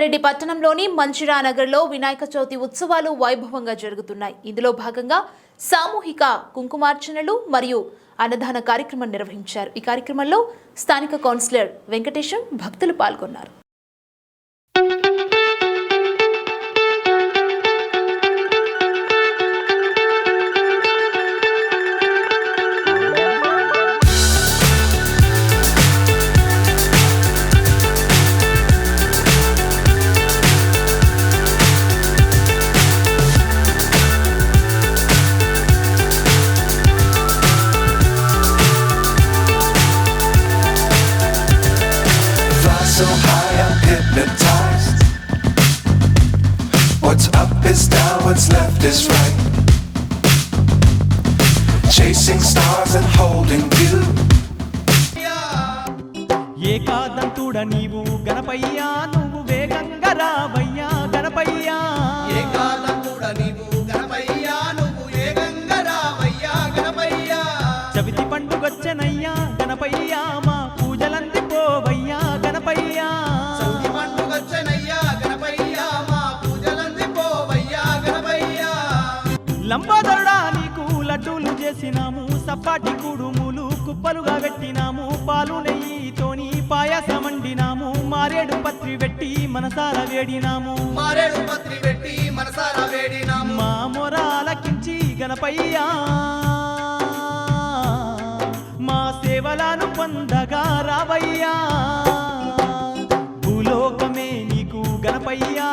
రంగారెడ్డి పట్టణంలోని మంచిరా నగర్లో వినాయక చవితి ఉత్సవాలు వైభవంగా జరుగుతున్నాయి. ఇందులో భాగంగా సామూహిక కుంకుమార్చనలు మరియు అన్నదాన కార్యక్రమం నిర్వహించారు. ఈ కార్యక్రమంలో స్థానిక కౌన్సిలర్ వెంకటేశం భక్తులు పాల్గొన్నారు. So high I'm hypnotized. What's up is down, what's left is right. Chasing stars and holding you. ఏకాదంతుడ నీవు గణపయ్యా నువ్వు వేగంగా రావయ్యా గణపయ్యా. ఏకాదంతుడ నీవు గణపయ్యా నువ్వు వేగంగా రావయ్యా గణపయ్యా. చవితి పండుగొచ్చనయ్యా గణపయ్యా మా పూజలందిపోవయ్యా గణపయ్యా. చవితి పండుగొచ్చనయ్యా గణపయ్యా మా పూజలందిపోవయ్యా గణపయ్యా. లంబోదరుడా నీకు లడ్డూలు చేసినాము, సప్పాటి కుడుములు కుప్పలుగా పెట్టినాము, పాలు నెయ్యితోని పాయసం వండినాము, మారేడు పత్రి పెట్టి మనసార వేడినాము, మారేడు పత్రి పెట్టి మనసారా వేడినాము. మా మొరాలకించి గణపయ్యా మా సేవలను పొందగా రావయ్యా. భూలోకమే నీకు గణపయ్యా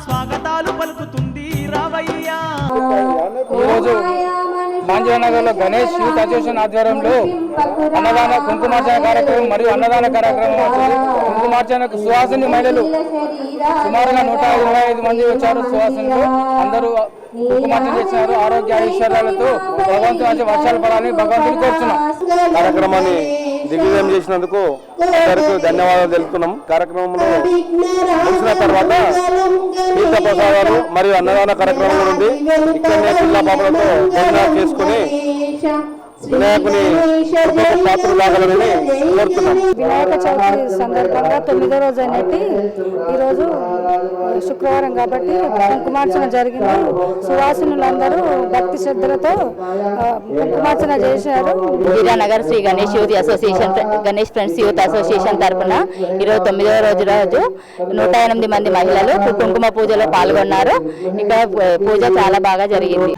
స్వాగతాలు పలుకుతుంది రావయ్యా. ఈరోజు మాంజీనగర్లో గణేష్ యూత్ అసోసియేషన్ ఆధ్వర్యంలో అన్నదాన కుంకుమార్చన కార్యక్రమం మరియు అన్నదాన కార్యక్రమం వచ్చింది. కుంకుమార్చనకు సువాసిని మహిళలు సుమారుగా 125 మంది వచ్చారు. సువాసినులు అందరూ కుంకుమార్చన చేసినారు. ఆరోగ్య ఐశ్వర్యాలతో భగవంతుని వర్షాలు పడాలని భగవంతుని కోరుతున్నాం. కార్యక్రమాన్ని దిగ్విజయం చేసినందుకు అందరికీ ధన్యవాదాలు తెలుపుతున్నాం. కార్యక్రమంలో ముగిసిన తర్వాత తీర్థ ప్రసాదాలు మరియు అన్నదాన కార్యక్రమం ఉంది. ఇక్కడనే పిల్ల పాపలతో భోజనాలు చేసుకుని వినాయకుని పాత్రలాగాలని కోరుతున్నాం. వినాయక చవితి సందర్భంగా 9వ రోజు అయినట్టు ఈరోజు శుక్రవారం కాబట్టి కుంకుమార్చన జరిగింది. సువాసినులందరూ భక్తి శ్రద్ధలతో కుంకుమార్చన చేశారు. Veeranagar Shri Ganesh youth association Ganesh friends youth association తరఫున ఈరోజు 9వ రోజు 108 మంది మహిళలు కుంకుమ పూజలో పాల్గొన్నారు. ఇక్కడ పూజ చాలా బాగా జరిగింది.